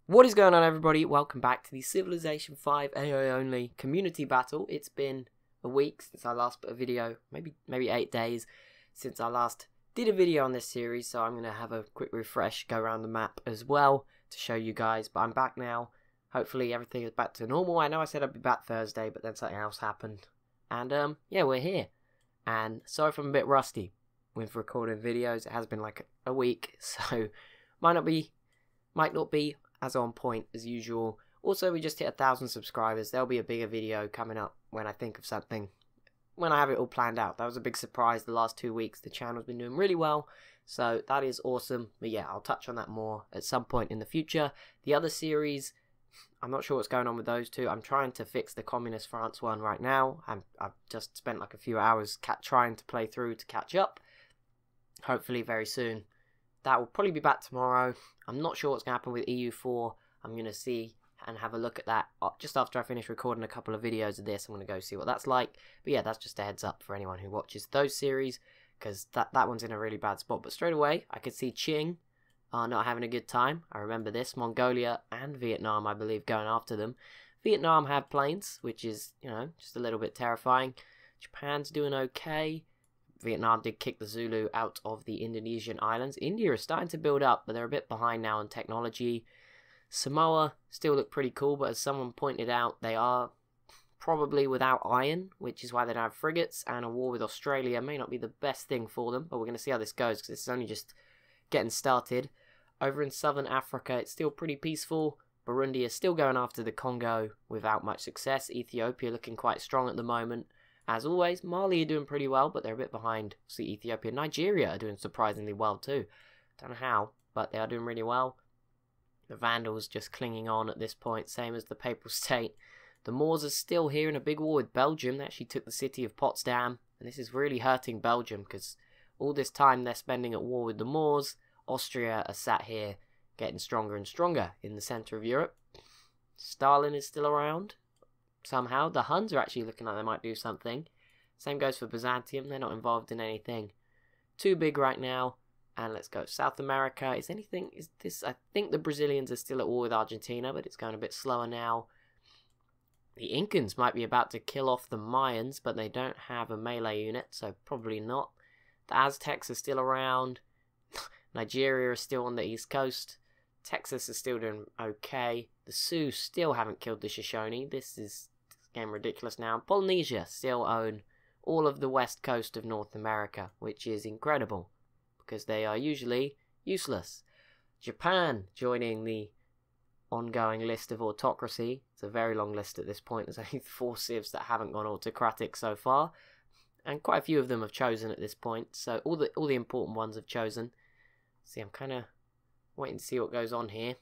What is going on, everybody? Welcome back to the Civilization 5 AI only community battle. It's been a week since I last put a video, maybe 8 days since I last did a video on this series, so I'm going to have a quick refresh, go around the map as well to show you guys, but I'm back now. Hopefully everything is back to normal. I know I said I'd be back Thursday, but then something else happened. And yeah, we're here. And sorry if I'm a bit rusty with recording videos. It has been like a week, so might not be as on point as usual. Also, we just hit 1,000 subscribers. There'll be a bigger video coming up when I think of something, when I have it all planned out. That was a big surprise the last 2 weeks. The channel's been doing really well, so that is awesome. But yeah, I'll touch on that more at some point in the future. The other series, I'm not sure what's going on with those two. I'm trying to fix the Communist France one right now. I've just spent like a few hours trying to play through to catch up. Hopefully very soon. That will probably be back tomorrow. I'm not sure what's going to happen with EU4. I'm going to see and have a look at that just after I finish recording a couple of videos of this. I'm going to go see what that's like. But yeah, that's just a heads up for anyone who watches those series, because that one's in a really bad spot. But straight away, I could see Qing are not having a good time. I remember this. Mongolia and Vietnam, I believe, going after them. Vietnam have planes, which is, you know, just a little bit terrifying. Japan's doing okay. Vietnam did kick the Zulu out of the Indonesian islands. India is starting to build up, but they're a bit behind now in technology. Samoa still look pretty cool, but as someone pointed out, they are probably without iron, which is why they don't have frigates, and a war with Australia may not be the best thing for them, but we're going to see how this goes, because this is only just getting started. Over in southern Africa, it's still pretty peaceful. Burundi is still going after the Congo without much success. Ethiopia looking quite strong at the moment. As always, Mali are doing pretty well, but they're a bit behind. See, Ethiopia and Nigeria are doing surprisingly well too. Don't know how, but they are doing really well. The Vandals just clinging on at this point, same as the Papal State. The Moors are still here in a big war with Belgium. They actually took the city of Potsdam, and this is really hurting Belgium, because all this time they're spending at war with the Moors, Austria are sat here getting stronger and stronger in the centre of Europe. Stalin is still around. Somehow, the Huns are actually looking like they might do something. Same goes for Byzantium, they're not involved in anything too big right now. And let's go South America. I think the Brazilians are still at war with Argentina, but it's going a bit slower now. The Incans might be about to kill off the Mayans, but they don't have a melee unit, so probably not. The Aztecs are still around. Nigeria is still on the east coast. Texas is still doing okay. The Sioux still haven't killed the Shoshone. This is getting ridiculous now. Polynesia still own all of the west coast of North America, which is incredible, because they are usually useless. Japan joining the ongoing list of autocracy. It's a very long list at this point. There's only 4 civs that haven't gone autocratic so far, and quite a few of them have chosen at this point. So all the important ones have chosen. See, I'm kind of waiting to see what goes on here.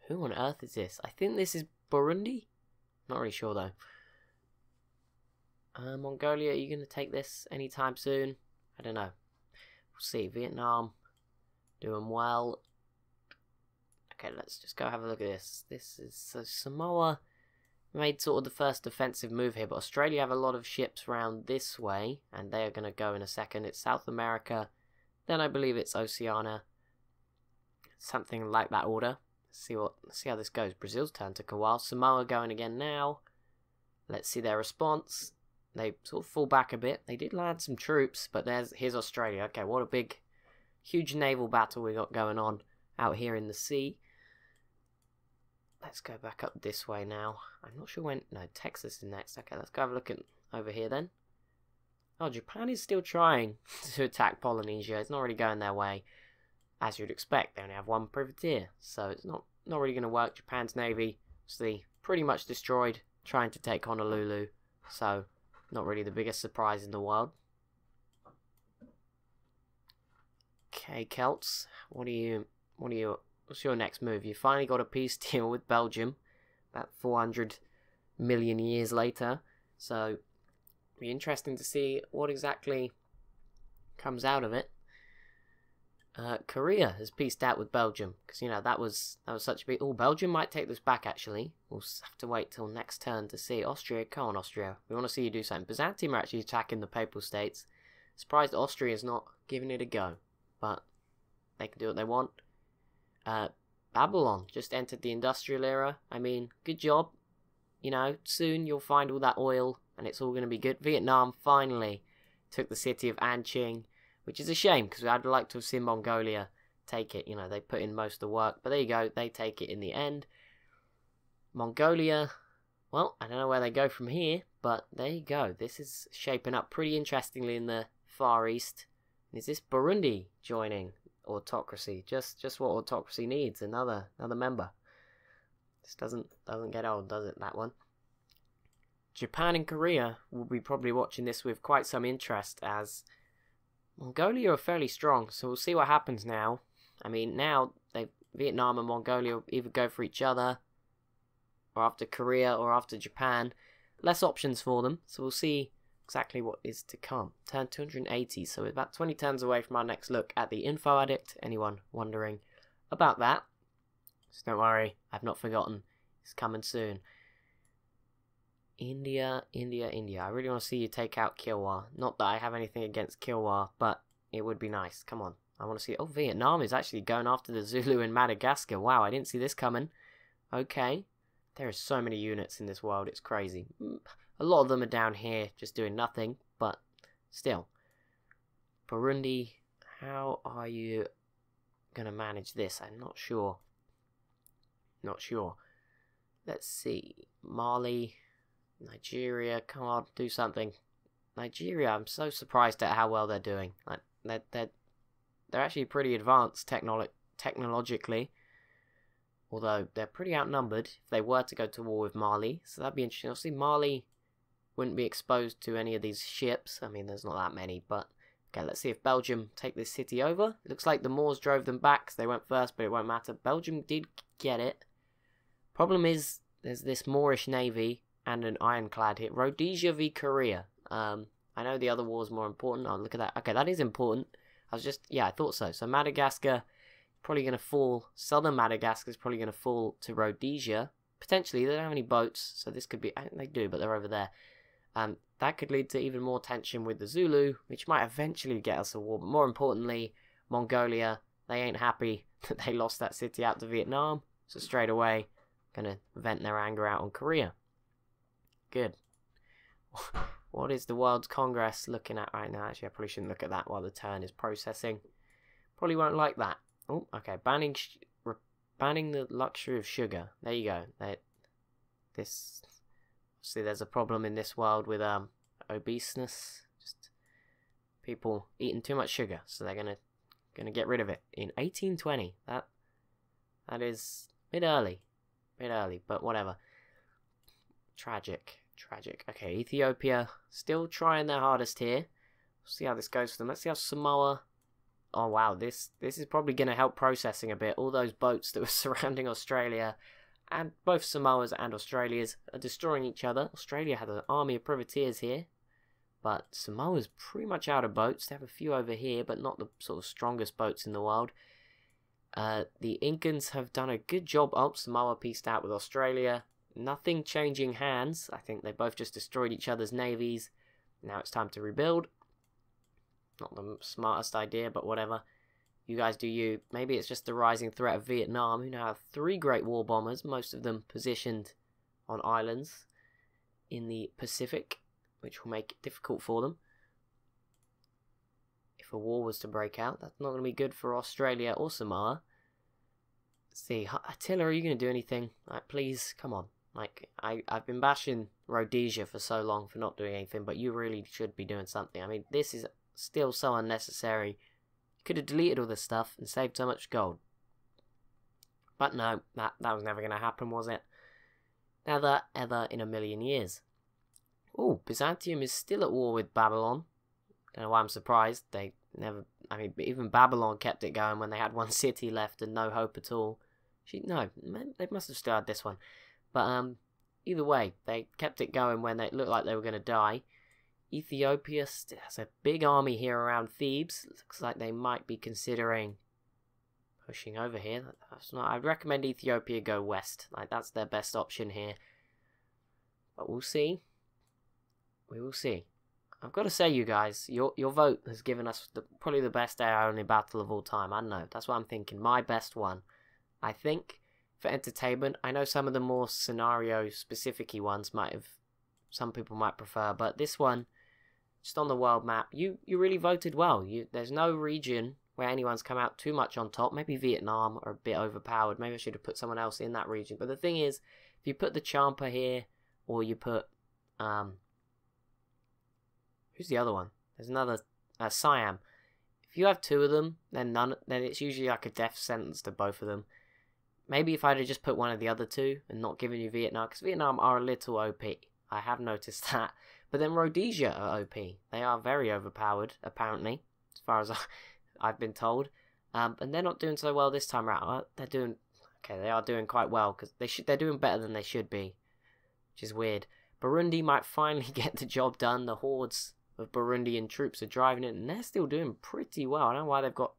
Who on earth is this? I think this is Burundi. Not really sure though. Mongolia, are you going to take this anytime soon? I don't know. We'll see. Vietnam doing well. Okay, let's just go have a look at this. This is Samoa made sort of the first defensive move here, but Australia have a lot of ships around this way, and they are going to go in a second. It's South America, then I believe it's Oceania, something like that order. Let's see how this goes. Brazil's turn took a while. Samoa going again now. Let's see their response. They sort of fall back a bit. They did land some troops, but here's Australia. Okay, what a big, huge naval battle we got going on out here in the sea. Let's go back up this way now. I'm not sure when... No, Texas is next. Okay, let's go have a look at over here then. Oh, Japan is still trying to attack Polynesia. It's not really going their way. As you'd expect, they only have 1 privateer, so it's not really going to work. Japan's navy, obviously, pretty much destroyed, trying to take Honolulu, so not really the biggest surprise in the world. Okay, Celts, what's your next move? You finally got a peace deal with Belgium, about 400 million years later, so it'll be interesting to see what exactly comes out of it. Korea has pieced out with Belgium, because, you know, that was such a big... Oh, Belgium might take this back, actually. We'll have to wait till next turn to see. Austria, come on, Austria. We want to see you do something. Byzantium are actually attacking the Papal States. Surprised Austria's not giving it a go, but they can do what they want. Babylon just entered the industrial era. I mean, good job. You know, soon you'll find all that oil and it's all going to be good. Vietnam finally took the city of Anqing, which is a shame because I'd like to have seen Mongolia take it. You know, they put in most of the work, but there you go. They take it in the end. Mongolia, well, I don't know where they go from here, but there you go. This is shaping up pretty interestingly in the Far East. Is this Burundi joining autocracy? Just what autocracy needs. Another member. This doesn't get old, does it, that one? Japan and Korea will be probably watching this with quite some interest, as Mongolia are fairly strong, so we'll see what happens now. I mean, now Vietnam and Mongolia will either go for each other, or after Korea, or after Japan. Less options for them, so we'll see exactly what is to come. Turn 280, so we're about 20 turns away from our next look at the Info Addict. Anyone wondering about that? So don't worry, I've not forgotten. It's coming soon. India. I really want to see you take out Kilwa. Not that I have anything against Kilwa, but it would be nice. Come on. I want to see... Oh, Vietnam is actually going after the Zulu in Madagascar. Wow, I didn't see this coming. Okay. There are so many units in this world. It's crazy. A lot of them are down here just doing nothing, but still. Burundi, how are you going to manage this? I'm not sure. Not sure. Let's see. Mali, Nigeria, come on, do something. Nigeria, I'm so surprised at how well they're doing. Like they're actually pretty advanced technologically, although they're pretty outnumbered if they were to go to war with Mali. So that'd be interesting. Obviously, Mali wouldn't be exposed to any of these ships. I mean, there's not that many, but okay. Let's see if Belgium take this city over. It looks like the Moors drove them back, so they went first, but it won't matter. Belgium did get it. Problem is, there's this Moorish navy and an ironclad here. Rhodesia v Korea. I know the other war's more important. Oh, look at that. Okay, that is important. I thought so. So Madagascar, probably going to fall. Southern Madagascar is probably going to fall to Rhodesia. Potentially, they don't have any boats, so this could be... They do, but they're over there. That could lead to even more tension with the Zulu, which might eventually get us a war. But more importantly, Mongolia, they ain't happy that they lost that city out to Vietnam. So straight away, going to vent their anger out on Korea. Good. What is the World Congress looking at right now? Actually, I probably shouldn't look at that while the turn is processing. Probably won't like that. Oh, okay. Banning the luxury of sugar. There you go. See, there's a problem in this world with obeseness. Just people eating too much sugar, so they're gonna get rid of it in 1820. That is a bit early, but whatever. Tragic. Okay, Ethiopia still trying their hardest here. We'll see how this goes for them. Let's see how Samoa... Oh wow, this is probably going to help processing a bit. All those boats that were surrounding Australia, and both Samoa's and Australia's, are destroying each other. Australia had an army of privateers here, but Samoa's pretty much out of boats. They have a few over here, but not the sort of strongest boats in the world. The Incans have done a good job. Oh, Samoa pieced out with Australia. Nothing changing hands. I think they both just destroyed each other's navies. Now it's time to rebuild. Not the smartest idea, but whatever. You guys do you. Maybe it's just the rising threat of Vietnam, who now have 3 great war bombers, most of them positioned on islands in the Pacific, which will make it difficult for them. If a war was to break out, that's not going to be good for Australia or Samoa. Let's see, Attila, are you going to do anything? Like, please, come on. Like, I've been bashing Rhodesia for so long for not doing anything, but you really should be doing something. I mean, this is still so unnecessary. You could have deleted all this stuff and saved so much gold. But no, that was never going to happen, was it? Never, ever in a million years. Oh, Byzantium is still at war with Babylon. Don't know why I'm surprised. They never... I mean, even Babylon kept it going when they had 1 city left and no hope at all. No, they must have still had this one. But either way, they kept it going when it looked like they were going to die. Ethiopia has a big army here around Thebes. Looks like they might be considering pushing over here. I'd recommend Ethiopia go west. Like, that's their best option here. But we'll see. We will see. I've got to say, you guys, your vote has given us probably the best AI-only battle of all time. I don't know. That's what I'm thinking. My best one. I think, for entertainment. I know some of the more scenario-specific-y ones some people might prefer, but this one, just on the world map, you really voted well. There's no region where anyone's come out too much on top. Maybe Vietnam are a bit overpowered. Maybe I should have put someone else in that region. But the thing is, if you put the Champa here, or you put, who's the other one? There's another, Siam. If you have two of them, then it's usually like a death sentence to both of them. Maybe if I'd have just put one of the other two and not given you Vietnam, because Vietnam are a little OP. I have noticed that. But then Rhodesia are OP. They are very overpowered, apparently, as far as I've been told. And they're not doing so well this time around. They are doing quite well, because they're doing better than they should be, which is weird. Burundi might finally get the job done. The hordes of Burundian troops are driving it, and they're still doing pretty well. I don't know why they've got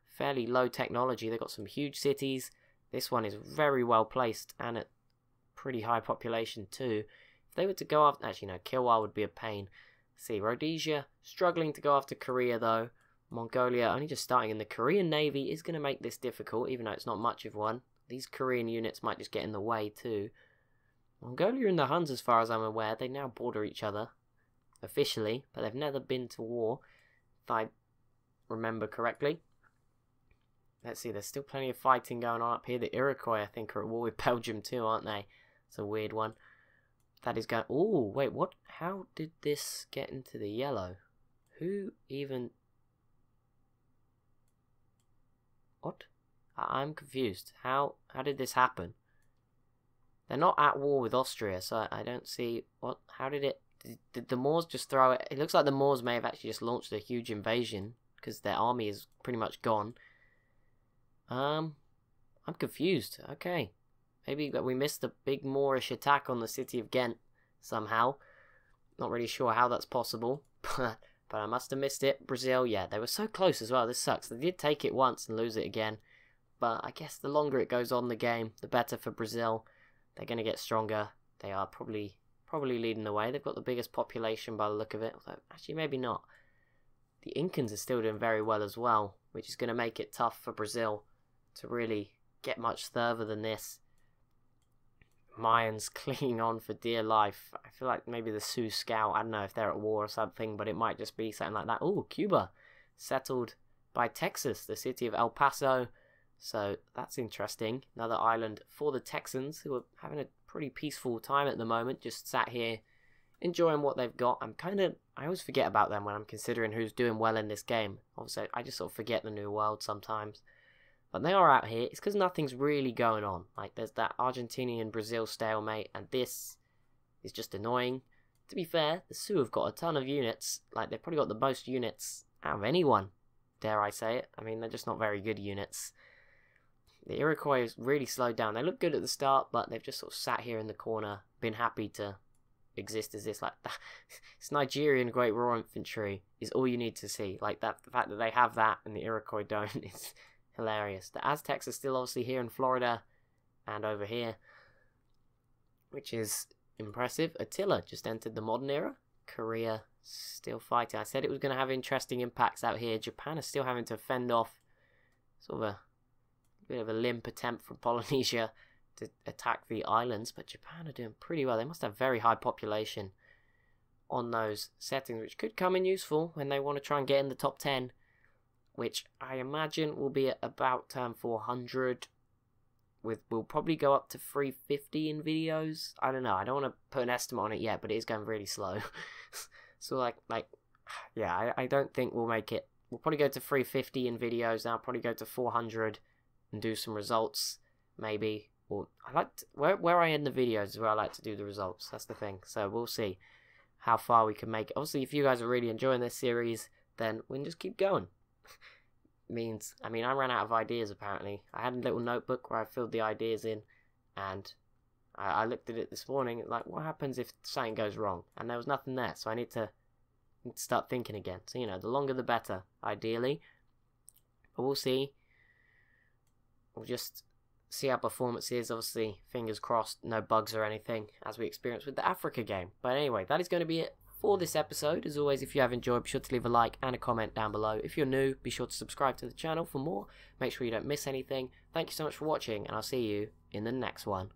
fairly low technology. They've got some huge cities. This one is very well placed, and at pretty high population too. If they were to go after... Actually, no, Kilwa would be a pain. Let's see, Rhodesia struggling to go after Korea, though. Mongolia only just starting, and the Korean Navy is going to make this difficult, even though it's not much of one. These Korean units might just get in the way, too. Mongolia and the Huns, as far as I'm aware, they now border each other, officially, but they've never been to war, if I remember correctly. Let's see, there's still plenty of fighting going on up here. The Iroquois, I think, are at war with Belgium, too, aren't they? It's a weird one. That is going... Oh, wait, what? How did this get into the yellow? Who even... What? I'm confused. How did this happen? They're not at war with Austria, so I don't see... What? How did it... Did the Moors just throw it? It looks like the Moors may have actually just launched a huge invasion, because their army is pretty much gone. I'm confused. Okay. Maybe we missed a big Moorish attack on the city of Ghent somehow. Not really sure how that's possible, but I must have missed it. Brazil, yeah, they were so close as well. This sucks. They did take it once and lose it again, but I guess the longer it goes on the game, the better for Brazil. They're going to get stronger. They are probably leading the way. They've got the biggest population by the look of it. Although, actually, maybe not. The Incans are still doing very well as well, which is going to make it tough for Brazil to really get much further than this. Mayans clinging on for dear life. I feel like maybe the Sioux Scout, I don't know if they're at war or something, but it might just be something like that. Oh, Cuba, settled by Texas, the city of El Paso. So that's interesting. Another island for the Texans, who are having a pretty peaceful time at the moment, just sat here enjoying what they've got. I always forget about them when I'm considering who's doing well in this game. Obviously, I just sort of forget the New World sometimes. But they are out here. It's because nothing's really going on. Like, there's that Argentinian-Brazil stalemate, and this is just annoying. To be fair, the Sioux have got a ton of units. Like, they've probably got the most units out of anyone, dare I say it. I mean, they're just not very good units. The Iroquois has really slowed down. They look good at the start, but they've just sort of sat here in the corner, been happy to exist as this. Like, it's Nigerian Great Raw Infantry is all you need to see. Like, the fact that they have that and the Iroquois don't is... hilarious. The Aztecs are still obviously here in Florida and over here, which is impressive. Attila just entered the modern era. Korea still fighting. I said it was going to have interesting impacts out here. Japan is still having to fend off sort of a bit of a limp attempt from Polynesia to attack the islands, but Japan are doing pretty well. They must have very high population on those settings, which could come in useful when they want to try and get in the top 10. Which I imagine will be at about turn 400. We'll probably go up to 350 in videos. I don't know. I don't want to put an estimate on it yet, but it is going really slow. So yeah, I don't think we'll make it. We'll probably go to 350 in videos. Now I'll probably go to 400 and do some results, maybe. Or I like to, where I end the videos is where I like to do the results. That's the thing. So we'll see how far we can make it. Obviously, if you guys are really enjoying this series, then we can just keep going. I mean, I ran out of ideas apparently. I had a little notebook where I filled the ideas in, and I looked at it this morning, like, what happens if something goes wrong? And there was nothing there, so I need to start thinking again. So, you know, the longer the better, ideally. But we'll see. We'll just see how performance is. Obviously, fingers crossed, no bugs or anything, as we experienced with the Africa game. But anyway, that is going to be it for this episode. As always, if you have enjoyed, be sure to leave a like and a comment down below. If you're new, be sure to subscribe to the channel for more. Make sure you don't miss anything. Thank you so much for watching, and I'll see you in the next one.